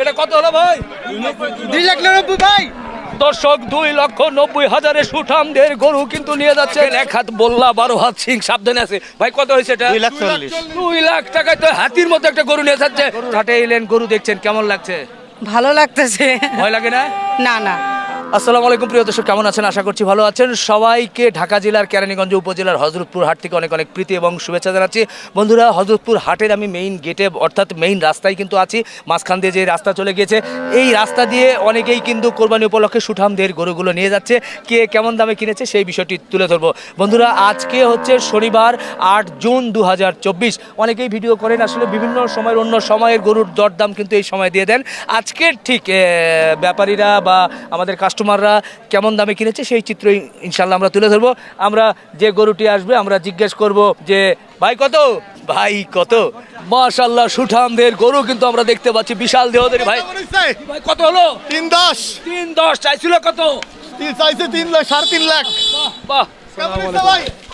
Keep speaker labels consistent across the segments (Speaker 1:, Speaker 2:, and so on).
Speaker 1: এটা কত হলো ভাই?
Speaker 2: 2,90,000 ভাই।
Speaker 1: দর্শক 2,90,000 সুঠামদের গরু কিন্তু নিয়ে যাচ্ছে। এক হাত বললা 12 হাত সিং সাবধানে আছে ভাই। কত হয়েছে এটা?
Speaker 2: 2,40,000।
Speaker 1: 2 লাখ টাকায় তো হাতির মতো একটা গরু নিয়ে যাচ্ছে। হাটে এলেন, গরু দেখছেন, কেমন লাগছে?
Speaker 3: ভালো লাগতেছে।
Speaker 1: ভয় লাগে না?
Speaker 3: না না।
Speaker 1: আসসালামু আলাইকুম প্রিয় দর্শক, কেমন আছেন? আশা করছি ভালো আছেন। সবাইকে ঢাকা জেলার কেরানীগঞ্জ উপজেলার হযরতপুর হাট থেকে অনেক অনেক প্রীতি এবং শুভেচ্ছা জানাচ্ছি। বন্ধুরা, হযরতপুর হাটের আমি মেইন গেটে অর্থাৎ মেইন রাস্তায় কিন্তু আছি। মাঝখান দিয়ে যে রাস্তা চলে গিয়েছে, এই রাস্তা দিয়ে অনেকেই কিন্তু কোরবানি উপলক্ষে সুঠামদের গরুগুলো নিয়ে যাচ্ছে। কে কেমন দামে কিনেছে সেই বিষয়টি তুলে ধরবো। বন্ধুরা, আজকে হচ্ছে শনিবার 8 জুন 2024। অনেকেই ভিডিও করেন, আসলে বিভিন্ন সময়ের অন্য সময়ের গরুর দরদাম কিন্তু এই সময় দিয়ে দেন। আজকের ঠিক ব্যাপারীরা বা আমাদের কাস্টমাররা কেমন দামে কিনেছে সেই চিত্রই ইনশাল্লাহ আমরা তুলে ধরবো। আমরা যে গরুটি আসবে আমরা জিজ্ঞেস করব যে ভাই কত, ভাই কত। মাশাআল্লাহ, সুঠামদের গরু কিন্তু আমরা দেখতে পাচ্ছি, বিশাল দেহধারী। ভাই ভাই কত হলো?
Speaker 2: 3,10,000।
Speaker 1: 3,10,000 চাইছিল কত?
Speaker 2: চাইছে 3 লাখ, 3.5 লাখ।
Speaker 1: বাহ,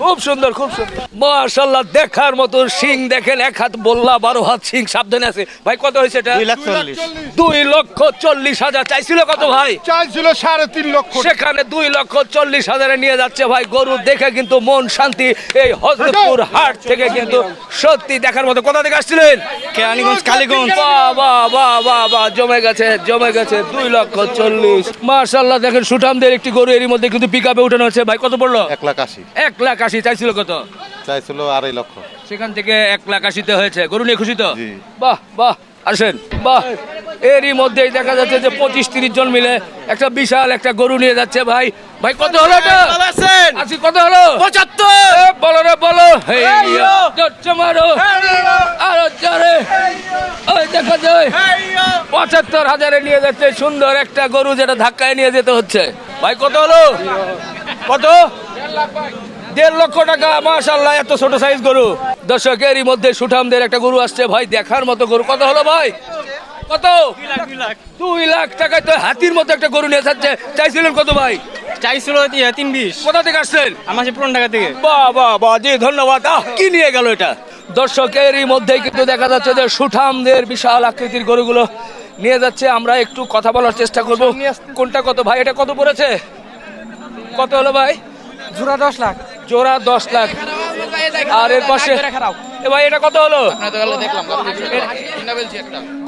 Speaker 1: খুব সুন্দর, খুব সুন্দর। মাশাআল্লাহ, দেখার মতো সিং দেখেন, এক হাত বললা 12 হাত সিং সাবধানে আছে ভাই। কত হয়েছে এটা?
Speaker 2: 2,40,000।
Speaker 1: 2,40,000 চাইছিল কত ভাই?
Speaker 2: চাইছিল 3.5 লক্ষ।
Speaker 1: সেখানে 2,40,000 নিয়ে যাচ্ছে ভাই। গরু দেখে কিন্তু মন শান্তি। এই হযরতপুর হাট থেকে কিন্তু সত্যি দেখার মতো। কোথা থেকে আসছিলেন?
Speaker 2: কেরানীগঞ্জ, কালীগঞ্জ।
Speaker 1: বাহ বাহ বাহ বাহ বাহ, জমে গেছে, জমে গেছে। 2,40,000। মাশাআল্লাহ, দেখেন সুঠামদের একটি গরু এরই মধ্যে কিন্তু পিকআপে উঠানো হচ্ছে। ভাই কত পড়লো?
Speaker 2: 1,80,000।
Speaker 1: 1,80,000 চাইছিল কত?
Speaker 2: চাইছিল 2.5 লক্ষ।
Speaker 1: সেখান থেকে 1,80,000 হয়েছে। গরু নিয়ে খুশি তো?
Speaker 2: জি।
Speaker 1: বাহ বাহ, আসেন। বাহ, এরই মধ্যেই দেখা যাচ্ছে যে 25-30 জন মিলে একটা বিশাল একটা গরু নিয়ে যাচ্ছে ভাই। ভাই কত হলো এটা? আজকে কত হলো?
Speaker 2: 75।
Speaker 1: বলো রে বলো। যাচ্ছে মারো আরো জোরে। ওই দেখা যায় 75,000 নিয়ে যাচ্ছে সুন্দর একটা গরু, যেটা ধাক্কায় নিয়ে যেতে হচ্ছে। ভাই কত হলো? কত? 1.5 লক্ষ টাকা। মাশাআল্লাহ, এত ছোট সাইজ গরু। দর্শকেরই মধ্যে সুঠামদের একটা গরু আসছে ভাই, দেখার মতো গরু। কত হলো ভাই? কত? 2 লাখ টাকায় তো হাতির মতো একটা গরু নিয়ে যাচ্ছে। চাইছিলেন কত ভাই?
Speaker 4: চাইছিল 320।
Speaker 1: কোথা থেকে আসছেন?
Speaker 4: আমার সে পুরান ঢাকা থেকে।
Speaker 1: বাহ বাহ বাহ, জি ধন্যবাদ। কি নিয়ে গেল এটা? দর্শকেরই মধ্যেই কিন্তু দেখা যাচ্ছে যে সুঠামদের বিশাল আকৃতির গরুগুলো নিয়ে যাচ্ছে। আমরা একটু কথা বলার চেষ্টা করব। কোনটা কত ভাই? এটা কত পড়েছে? কত হলো ভাই?
Speaker 4: জোড়া 10 লাখ।
Speaker 1: জোড়া 10 লাখ। আর এর পাশে এ ভাই এটা কত হলো?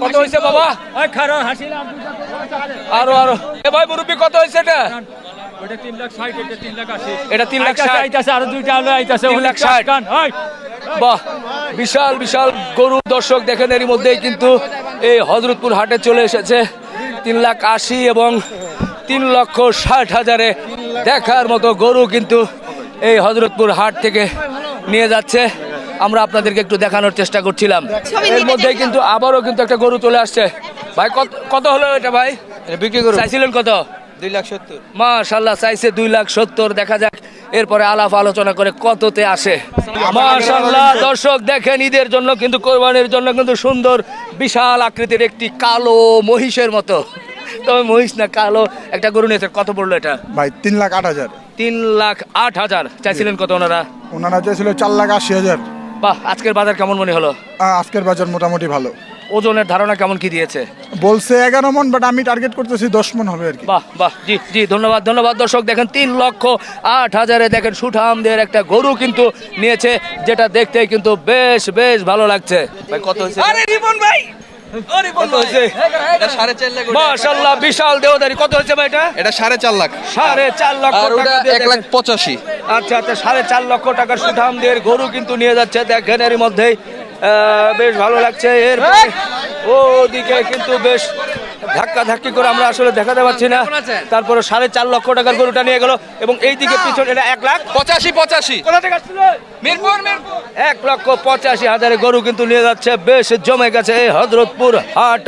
Speaker 1: কত হয়েছে বাবা? আরো আরো। এ ভাই মুরব্বি কত হয়েছে এটা?
Speaker 4: ওটা 3,60,000, এটা 3,80,000।
Speaker 1: এটা 3,60,000।
Speaker 4: আইতাছে আরো দুইটা হলো, আইতাছে
Speaker 1: 3,60,000। বাহ, বিশাল বিশাল গরু। দর্শক দেখেন, এরই মধ্যেই কিন্তু এই হযরতপুর হাটে চলে এসেছে 3,80,000 এবং 3,60,000 দেখার মতো গরু কিন্তু এই হযরতপুর হাট থেকে নিয়ে যাচ্ছে। আমরা আপনাদেরকে একটু দেখানোর চেষ্টা করছিলাম। এর মধ্যে কিন্তু আবারও কিন্তু একটা গরু চলে আসছে। ভাই কত হলো এটা ভাই?
Speaker 2: বিক্রি করব।
Speaker 1: চাইছিলেন কত?
Speaker 2: 2,70,000।
Speaker 1: মাশাআল্লাহ, চাইছে 2,70,000। দেখা যাক এরপরে আলাপ আলোচনা করে কততে আসে। মাশাআল্লাহ, দর্শক দেখেন, ঈদের জন্য কিন্তু কোরবানির জন্য কিন্তু সুন্দর বিশাল আকৃতির একটি কালো মহিষের মতো, তবে মহিষ না, কালো একটা গরু নিয়েছে। কত পড়লো এটা?
Speaker 5: ভাই 3,08,000।
Speaker 1: 3,08,000 চাইছিলেন কত ওনারা?
Speaker 5: ওনারা চাইছিল 4,80,000।
Speaker 1: বাহ, আজকের বাজার কেমন মনে হলো?
Speaker 5: আজকের বাজার মোটামুটি ভালো।
Speaker 1: ওজনের ধারণা কেমন কি দিয়েছে?
Speaker 5: বলছে 11 মন, বাট আমি টার্গেট করতেছি 10 মন হবে আর কি।
Speaker 1: বাহ বাহ, জি জি, ধন্যবাদ ধন্যবাদ। দর্শক দেখেন, 3,08,000 দেখেন সুঠামদের একটা গরু কিন্তু নিয়েছে, যেটা দেখতে কিন্তু বেশ বেশ ভালো লাগছে। ভাই কত হয়েছে? আরে রিপন ভাই, কত হয়েছে?
Speaker 2: এটা 4.5 লাখ।
Speaker 1: মাশাআল্লাহ, বিশাল দেহধারী। কত হয়েছে ভাই এটা?
Speaker 2: এটা 4.5 লাখ।
Speaker 1: 4.5 লক্ষ
Speaker 2: আর ওটা
Speaker 1: টাকা দিয়ে
Speaker 2: 1,85,000।
Speaker 1: আচ্ছা আচ্ছা, 4.5 লক্ষ টাকার সুঠামদের গরু কিন্তু নিয়ে যাচ্ছে। দেখেন এর মধ্যেই বেশ ভালো লাগছে। এর ওদিকে কিন্তু বেশ ধাক্কা ধাক্কি করে আমরা আসলে দেখাতে পাচ্ছি না। তারপরে 4.5 লক্ষ টাকার গরুটা নিয়ে গেল এবং এই দিকে পিছনে এটা
Speaker 2: 85,85।
Speaker 1: কোথা থেকে আসছিল?
Speaker 2: মিরপুর।
Speaker 1: 1,85,000 গরু কিন্তু নিয়ে যাচ্ছে। বেশ জমে গেছে এই হযরতপুর হাট।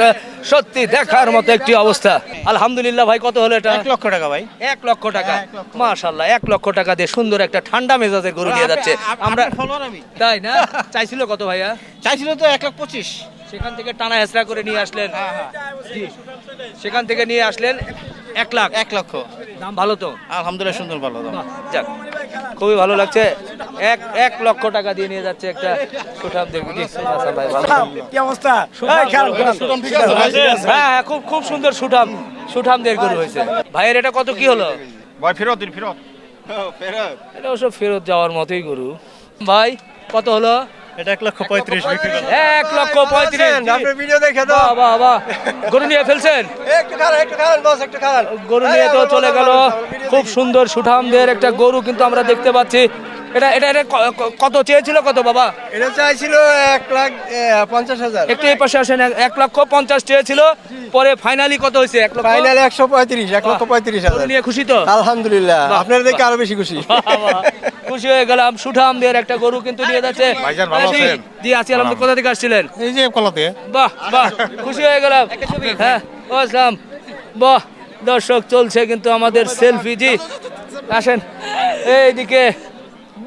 Speaker 1: সত্যি দেখার মতো একটি অবস্থা। আলহামদুলিল্লাহ। ভাই কত হলো এটা?
Speaker 4: 1 লক্ষ টাকা ভাই।
Speaker 1: 1 লক্ষ টাকা। মাশাআল্লাহ, 1 লক্ষ টাকা দিয়ে সুন্দর একটা ঠান্ডা মেজাজের গরু নিয়ে যাচ্ছে। আমরা
Speaker 4: ফলোয়ার আমি।
Speaker 1: তাই না? চাইছিল কত ভাইয়া?
Speaker 4: চাইছিল তো 1,25,000।
Speaker 1: সেখান থেকে টানা হেসরা করে নিয়ে আসলেন। জি, সেখান থেকে নিয়ে আসলেন 1 লাখ।
Speaker 4: 1 লক্ষ।
Speaker 1: দাম ভালো তো?
Speaker 4: আলহামদুলিল্লাহ, সুন্দর ভালো দাম।
Speaker 1: যাক, খুবই ভালো লাগছে। 1 লক্ষ টাকা দিয়ে নিয়ে যাচ্ছে একটা সুঠাম দেখবি। হাসান ভাই ভালো
Speaker 4: কি অবস্থা?
Speaker 1: হ্যাঁ হ্যাঁ, খুব খুব সুন্দর সুঠামদের গরু হয়েছে। ভাইয়ের এটা কত কি হলো?
Speaker 5: ভাই ফেরত দিন ফেরত।
Speaker 1: এটা অবশ্য ফেরত যাওয়ার মতোই গরু। ভাই কত হলো?
Speaker 5: এটা 1,35,000 বিক্রি করলাম।
Speaker 1: 1,35,000।
Speaker 4: আপনি ভিডিও দেখে তো
Speaker 1: বাহ বাহ বাহ, গরু নিয়ে ফেলছেন?
Speaker 4: একটু খারাপ বস, একটু খারাপ।
Speaker 1: গরু নিয়ে তো চলে গেল। খুব সুন্দর সুঠামদের একটা গরু কিন্তু আমরা দেখতে পাচ্ছি। এটা এটা এটা কত চেয়েছিল কত বাবা?
Speaker 4: এটা চাইছিল 1,50,000।
Speaker 1: একটু এই পাশে আসেন। 1,50,000 চেয়েছিল, পরে ফাইনালি কত হয়েছে? 1 লক্ষ।
Speaker 4: ফাইনালে 1,35,000।
Speaker 1: গরু নিয়ে খুশি তো?
Speaker 4: আলহামদুলিল্লাহ,
Speaker 1: বাহ,
Speaker 4: আপনার দেখে আরো বেশি খুশি।
Speaker 1: বাহ, খুশি হয়ে গেলাম। সুঠামদের একটা গরু কিন্তু নিয়ে যাচ্ছে।
Speaker 5: ভাইজান ভালো আছেন?
Speaker 1: জি আছি আলহামদুলিল্লাহ। কোথা থেকে আসছিলেন?
Speaker 5: এই যে কলাতে।
Speaker 1: বাহ বাহ, খুশি হয়ে গেলাম। হ্যাঁ আসলাম। বাহ, দর্শক চলছে কিন্তু আমাদের সেলফি। জি আসেন এইদিকে।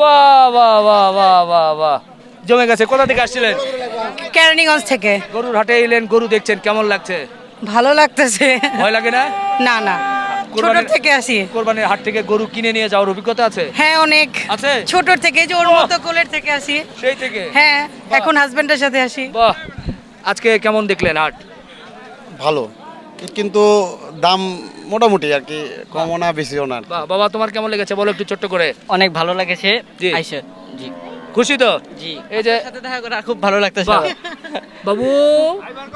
Speaker 1: বাহ বাহ বাহ বাহ বাহ বাহ, জমে গেছে। কোথা থেকে আসছিলেন?
Speaker 3: কেরানীগঞ্জ থেকে।
Speaker 1: গরুর হাটে এলেন, গরু দেখছেন, কেমন লাগছে?
Speaker 3: ভালো লাগতেছে।
Speaker 1: ভয় লাগে না?
Speaker 3: না না, ছোট
Speaker 1: কোরবানির-
Speaker 3: থেকে আসি।
Speaker 1: কোরবানির হাট থেকে গরু কিনে নিয়ে যাওয়ার অভিজ্ঞতা আছে?
Speaker 3: হ্যাঁ অনেক।
Speaker 1: আছে?
Speaker 3: ছোট থেকে, যে ওর মতো কোলের থেকে আসি।
Speaker 1: সেই থেকে?
Speaker 3: হ্যাঁ, এখন হাজবেন্ডের সাথে আসি।
Speaker 1: বাহ, আজকে কেমন দেখলেন হাট?
Speaker 6: ভালো, কিন্তু দাম মোটামুটি আর কি, কমও না বেশিও না।
Speaker 1: বাহ, বাবা তোমার কেমন লেগেছে বলো একটু ছোট্ট করে।
Speaker 7: অনেক ভালো লাগেছে
Speaker 1: জি।
Speaker 7: আইসা। জি
Speaker 1: খুশি তো?
Speaker 7: জি,
Speaker 1: এই যে
Speaker 7: সাথে দেখা করে খুব ভালো লাগতেছে।
Speaker 1: বাহ, বাবু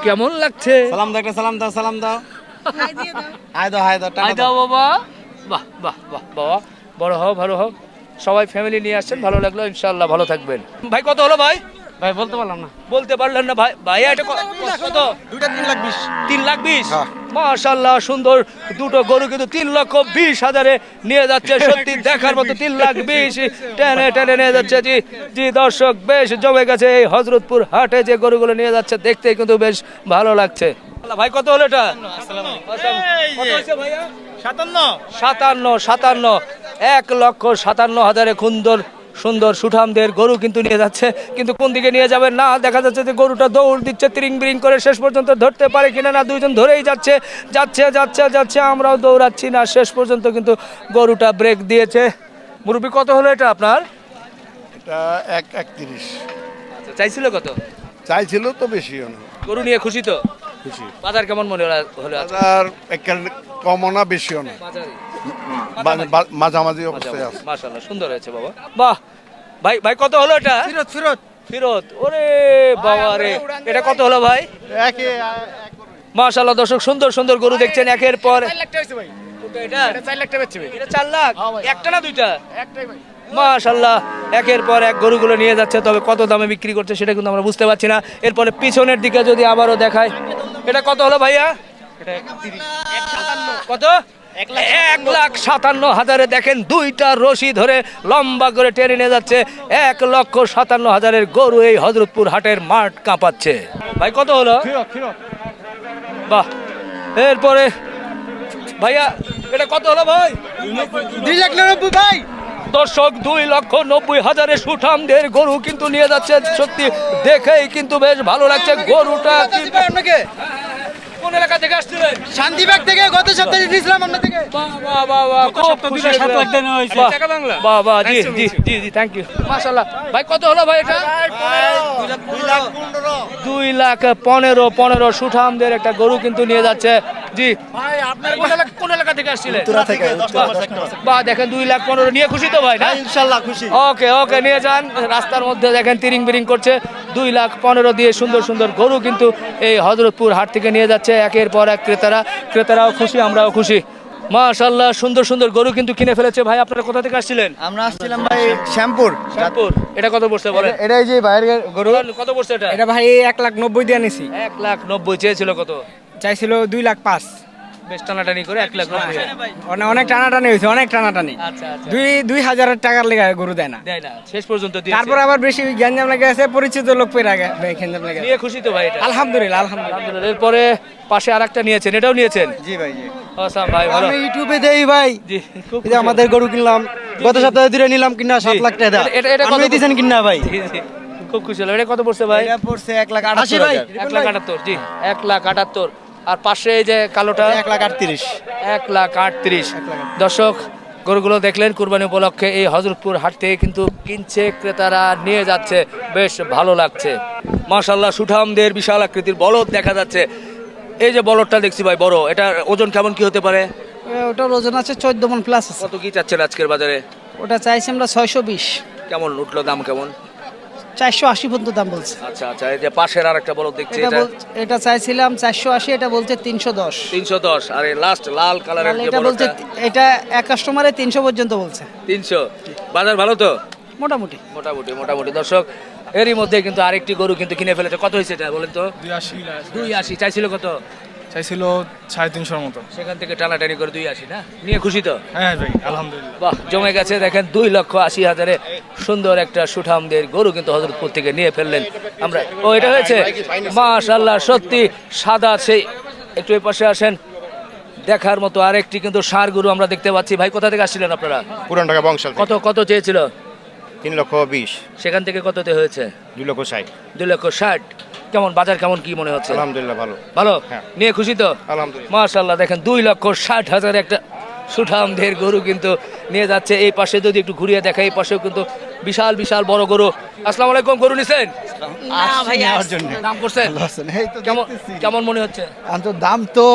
Speaker 1: কেমন লাগছে?
Speaker 6: সালাম দাও, একটা সালাম দাও, সালাম দাও। হাই দাও, হাই দাও, টাটা
Speaker 1: আই
Speaker 6: দাও।
Speaker 1: দাও বাবা। বাহ বাহ বাহ, বাবা বড় হও, ভালো হও। সবাই ফ্যামিলি নিয়ে আসছেন, ভালো লাগলো। ইনশাআল্লাহ ভালো থাকবেন। ভাই কত হলো ভাই?
Speaker 6: ভাই বলতে পারলাম না।
Speaker 1: বলতে পারলেন না ভাই? ভাইয়া এটা কত?
Speaker 6: দুইটা 3,20,000।
Speaker 1: 3,20,000। মাশাআল্লাহ, সুন্দর দুটো গরু কিন্তু 3,20,000 নিয়ে যাচ্ছে। সত্যি দেখার মতো 3,20,000 টেনে টেনে নিয়ে যাচ্ছে। জি জি দর্শক, বেশ জমে গেছে এই হযরতপুর হাটে যে গরুগুলো নিয়ে যাচ্ছে, দেখতে কিন্তু বেশ ভালো লাগছে। ভাই কত হলো এটা? কত হয়েছে ভাইয়া? 57। 1,57,000 সুন্দর সুন্দর সুঠামদের গরু কিন্তু নিয়ে যাচ্ছে। কিন্তু কোন দিকে নিয়ে যাবেন না, দেখা যাচ্ছে যে গরুটা দৌড় দিচ্ছে তিরিং বিরিং করে। শেষ পর্যন্ত ধরতে পারে কিনা, না দুইজন ধরেই যাচ্ছে যাচ্ছে যাচ্ছে যাচ্ছে। আমরাও দৌড়াচ্ছি না, শেষ পর্যন্ত কিন্তু গরুটা ব্রেক দিয়েছে। মুরব্বি কত হলো এটা আপনার?
Speaker 5: এটা 1,31,000
Speaker 1: আচ্ছা, চাইছিল কত?
Speaker 5: চাইছিল তো বেশিও না।
Speaker 1: গরু নিয়ে খুশি তো?
Speaker 5: খুশি।
Speaker 1: বাজার কেমন মনে হলো আজকে?
Speaker 5: বাজার একেবারে কমও না বেশিও না,
Speaker 1: বাজারে
Speaker 5: মাঝামাঝি অবস্থায় আছে।
Speaker 1: মাশাআল্লাহ, সুন্দর হয়েছে বাবা। বাহ, ভাই ভাই কত হলো এটা? ফিরত। ওরে বাবা রে, এটা কত হলো ভাই? মাশাআল্লাহ, দর্শক সুন্দর সুন্দর গরু দেখছেন একের পর। এটা 4 লাখ টাকা বেচছে। এটা 4 লাখ? একটা না দুইটা? একটাই ভাই। মাশাআল্লাহ, একের পর এক গরুগুলো নিয়ে যাচ্ছে। তবে কত দামে বিক্রি করছে সেটা কিন্তু আমরা বুঝতে পারছি না। এরপরে পিছনের দিকে যদি আবারও দেখায়, এটা কত হলো ভাইয়া? এটা 1,57,000। কত? 1,57,000। দেখেন দুইটা রশি ধরে লম্বা করে টেনে নিয়ে যাচ্ছে। 1,57,000 গরু এই হযরতপুর হাটের মাঠ কাঁপাচ্ছে। ভাই কত হলো? বাহ, এরপরে ভাইয়া এটা কত হলো ভাই?
Speaker 4: 2,90,000 ভাই।
Speaker 1: দর্শক 2,90,000 সুঠামদের গরু কিন্তু নিয়ে যাচ্ছে। সত্যি দেখেই কিন্তু বেশ ভালো লাগছে গরুটা।
Speaker 4: আপনাকে
Speaker 1: কোন এলাকা থেকে আসছিলেন?
Speaker 4: শান্তিবাগ থেকে গত সপ্তাহে দিয়েছিলাম আপনার থেকে।
Speaker 1: বাহ বাহ বাহ বাহ, খুব খুশি হলাম।
Speaker 4: 7 লাখ দেওয়া হয়েছে।
Speaker 1: বাহ,
Speaker 4: টাকা বাংলা।
Speaker 1: বাহ বাহ, জি জি জি জি, থ্যাংক ইউ। মাশাআল্লাহ। ভাই কত হলো ভাই এটা? 2,15,000 সুঠামদের একটা গরু কিন্তু নিয়ে যাচ্ছে। জি ভাই, আপনার কোন এলাকা থেকে আসছিলেন? বাহ, দেখেন 2,15,000 নিয়ে খুশি তো ভাই? না
Speaker 6: ইনশাআল্লাহ খুশি।
Speaker 1: ওকে ওকে, নিয়ে যান। রাস্তার মধ্যে দেখেন তিরিং বিরিং করছে। 2,15,000 দিয়ে সুন্দর সুন্দর গরু কিন্তু এই হযরতপুর হাট থেকে নিয়ে যাচ্ছে একের পর এক ক্রেতারাও খুশি, আমরাও খুশি। মাশাআল্লাহ, সুন্দর সুন্দর গরু কিন্তু কিনে ফেলেছে। ভাই আপনারা কোথা থেকে আসছিলেন?
Speaker 4: আমরা আসছিলাম ভাই শ্যামপুর।
Speaker 1: শ্যামপুর। এটা কত পড়ছে বলেন?
Speaker 4: এটাই যে ভাইয়ের গরু।
Speaker 1: কত পড়ছে এটা?
Speaker 4: এটা ভাই 1,90,000 দিয়ে নিছি।
Speaker 1: 1,90,000 চেয়েছিল কত?
Speaker 4: চাইছিল 2,05,000।
Speaker 1: বেশ টানাটানি করে 1,90,000।
Speaker 4: অনেক টানাটানি হয়েছে, অনেক টানাটানি।
Speaker 1: আচ্ছা আচ্ছা,
Speaker 4: 2,000 টাকার লেগে গরু দেয় না।
Speaker 1: দেয় না, শেষ পর্যন্ত দিয়েছে।
Speaker 4: তারপর আবার বেশি গ্যাঞ্জাম লেগে আছে, পরিচিত লোক পেয়ে আগে গ্যাঞ্জাম লেগে আছে।
Speaker 1: নিয়ে খুশি তো ভাই এটা?
Speaker 4: আলহামদুলিল্লাহ আলহামদুলিল্লাহ।
Speaker 1: আলহামদুলিল্লাহ। এরপরে পাশে আরেকটা নিয়েছেন, এটাও নিয়েছেন?
Speaker 6: জি ভাই, জি।
Speaker 1: আসাম ভাই ভালো।
Speaker 6: আমি ইউটিউবে দেই ভাই,
Speaker 1: জি, খুব
Speaker 6: এই যে আমাদের গরু কিনলাম গত সপ্তাহে দুটো নিলাম কিনা 7 লাখ টাকা।
Speaker 1: এটা কত
Speaker 6: আপনি দিয়েছেন কিনা ভাই?
Speaker 1: জি, জি, খুব খুশি হলাম। এটা কত পড়ছে ভাই?
Speaker 6: এটা পড়ছে 1,88,000 ভাই।
Speaker 1: 1,78,000। জি 1,78,000। আর পাশে এই যে কালোটা?
Speaker 6: 1,38,000।
Speaker 1: 1,38,000। দর্শক গরুগুলো দেখলেন কুরবানি উপলক্ষে এই হযরতপুর হাট থেকে কিন্তু কিনছে ক্রেতারা, নিয়ে যাচ্ছে, বেশ ভালো লাগছে। মাশাআল্লাহ, সুঠামদের বিশাল আকৃতির বলদ দেখা যাচ্ছে। এই যে বলদটা দেখছি ভাই বড়, এটার ওজন কেমন কি হতে পারে?
Speaker 4: ওটার ওজন আছে 14 মন প্লাস আছে।
Speaker 1: কত কি চাচ্ছেন আজকের বাজারে?
Speaker 4: ওটা চাইছি আমরা 620,
Speaker 1: কেমন উঠলো দাম কেমন?
Speaker 4: 480 পর্যন্ত দাম বলছে।
Speaker 1: আচ্ছা আচ্ছা, এই যে পাশের আর একটা বলদ দেখছি, এটা
Speaker 4: এটা চাইছিলাম 480, এটা বলছে 310।
Speaker 1: 310, আর এই লাস্ট লাল কালারের যে
Speaker 4: এটা বলছে,
Speaker 1: বলদটা
Speaker 4: এটা এক কাস্টমারে 300 পর্যন্ত বলছে
Speaker 1: 300। বাজার ভালো তো?
Speaker 4: মোটামুটি।
Speaker 1: মোটামুটি মোটামুটি। দর্শক, এরই মধ্যে কিন্তু আরেকটি গরু কিন্তু কিনে ফেলেছে। কত হয়েছে এটা বলেন তো? 280 চাইছিল। কত
Speaker 5: চাইছিল 350 মতো।
Speaker 1: সেখান থেকে টানাটানি করে 280 না নিয়ে খুশি তো?
Speaker 5: হ্যাঁ ভাই, আলহামদুলিল্লাহ।
Speaker 1: বাহ, জমে গেছে। দেখেন 2,80,000 সুন্দর একটা সুঠামদের গরু কিন্তু হযরতপুর থেকে নিয়ে ফেললেন আমরা। ও, এটা হয়েছে মাশাআল্লাহ, সত্যি সাদা। সেই একটু এই পাশে আসেন, দেখার মতো আরেকটি কিন্তু ষাঁড় গরু আমরা দেখতে পাচ্ছি। ভাই, কোথা থেকে আসছিলেন আপনারা?
Speaker 6: পুরান ঢাকা বংশাল
Speaker 1: কত কত চেয়েছিল?
Speaker 6: 3,20,000,
Speaker 1: সেখান থেকে কততে হয়েছে?
Speaker 6: 2,60,000।
Speaker 1: 2,60,000। কেমন বাজার, কেমন কি মনে হচ্ছে?
Speaker 6: আলহামদুলিল্লাহ ভালো।
Speaker 1: ভালো,
Speaker 6: হ্যাঁ।
Speaker 1: নিয়ে খুশি তো?
Speaker 6: আলহামদুলিল্লাহ।
Speaker 1: মাশাআল্লাহ, দেখেন 2,60,000 একটা সুঠামদের গরু কিন্তু নিয়ে যাচ্ছে। এই পাশে যদি একটু ঘুরিয়ে দেখা, এই পাশেও কিন্তু বিশাল বিশাল বড় গরু। আসসালামু আলাইকুম, গরু নিছেন? দাম করছেন? কেমন কেমন মনে হচ্ছে?
Speaker 8: দাম তো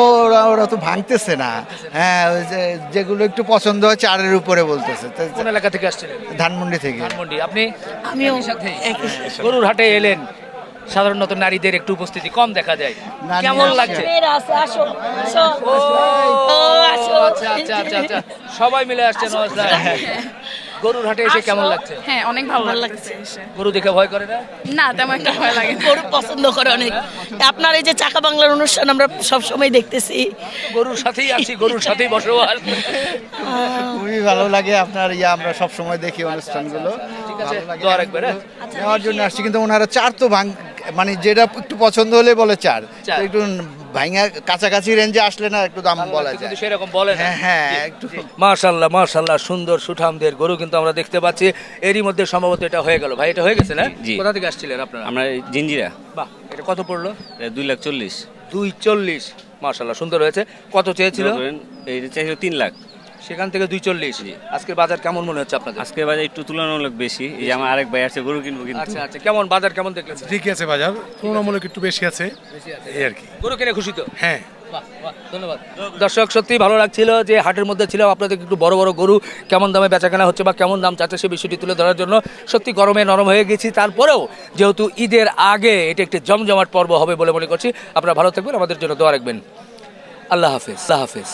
Speaker 8: ওরা তো ভাঙতেছে না। হ্যাঁ, ওই যে যেগুলো একটু পছন্দ হয় 4-এর উপরে বলতেছে। তো
Speaker 1: কোন এলাকা থেকে আসছিলেন?
Speaker 8: ধানমন্ডি থেকে।
Speaker 1: ধানমন্ডি। আপনি?
Speaker 3: আমিও
Speaker 1: সাথে গরুর হাটে এলেন, সাধারণত নারীদের একটু উপস্থিতি কম দেখা যায়,
Speaker 8: নারী
Speaker 1: কেমন
Speaker 8: আসে।
Speaker 1: লাগছে? ও, আচ্ছা আচ্ছা আচ্ছা আচ্ছা, সবাই মিলে আসছেন। গরুর হাটে এসে কেমন লাগছে?
Speaker 9: হ্যাঁ, অনেক ভালো লাগছে।
Speaker 1: গরু দেখে ভয় করে না?
Speaker 9: না, তেমন একটা ভয় লাগে না।
Speaker 10: গরু পছন্দ করে অনেক। আপনার এই যে চাকা বাংলার অনুষ্ঠান আমরা সব সময় দেখতেছি।
Speaker 1: গরুর সাথেই আছি, গরুর সাথেই বসবাস।
Speaker 8: খুবই ভালো লাগে আপনার আমরা সব সময় দেখি অনুষ্ঠানগুলো।
Speaker 1: ঠিক আছে,
Speaker 8: ভালো লাগে।
Speaker 1: দোয়া রাখবেন।
Speaker 8: নেওয়ার জন্য আসছি, কিন্তু ওনারা 4 তো মানে যেটা একটু পছন্দ হলে বলে 4।
Speaker 1: চার।
Speaker 8: একটু ভাঙা কাছাকাছি রেঞ্জে আসলে না একটু দাম বলা যায়।
Speaker 1: কিন্তু সেরকম বলে না।
Speaker 8: হ্যাঁ হ্যাঁ, একটু
Speaker 1: মাশাআল্লাহ মাশাআল্লাহ, সুন্দর সুঠামদের গরু কিন্তু আমরা দেখতে পাচ্ছি। এরই মধ্যে সম্ভবত এটা হয়ে গেল। ভাই, এটা হয়ে গেছে না?
Speaker 7: জি।
Speaker 1: কোথা থেকে আসছিলেন আপনারা?
Speaker 7: আমরা জিঞ্জিরা
Speaker 1: বাহ, এটা কত পড়লো?
Speaker 7: 2,40,000।
Speaker 1: 240। মাশাআল্লাহ, সুন্দর হয়েছে। কত চেয়েছিল?
Speaker 7: এইটা চাইছিল 3 লাখ।
Speaker 1: সেখান থেকে 240। আজকের বাজার কেমন মনে হচ্ছে আপনাদের?
Speaker 7: আজকে বাজার একটু তুলনামূলক বেশি। এই যে আমার আরেক ভাই আছে গরু কিনবো, কিন্তু
Speaker 1: আচ্ছা আচ্ছা, কেমন বাজার কেমন দেখলেন?
Speaker 5: ঠিকই আছে বাজার, তুলনামূলক একটু বেশি আছে এই আর কি।
Speaker 1: গরু কিনে খুশি তো?
Speaker 5: হ্যাঁ।
Speaker 1: বাহ, বাহ, ধন্যবাদ। দর্শক, সত্যি ভালো লাগছিল যে হাটের মধ্যে ছিলাম, আপনাদের একটু বড় বড় গরু কেমন দামে বেচাকেনা হচ্ছে বা কেমন দাম চাচ্ছে সেই বিষয়টি তুলে ধরার জন্য। সত্যি গরমে নরম হয়ে গেছি, তারপরেও যেহেতু ঈদের আগে এটা একটি জমজমাট পর্ব হবে বলে মনে করছি। আপনারা ভালো থাকবেন, আমাদের জন্য দোয়া রাখবেন। আল্লাহ হাফেজ।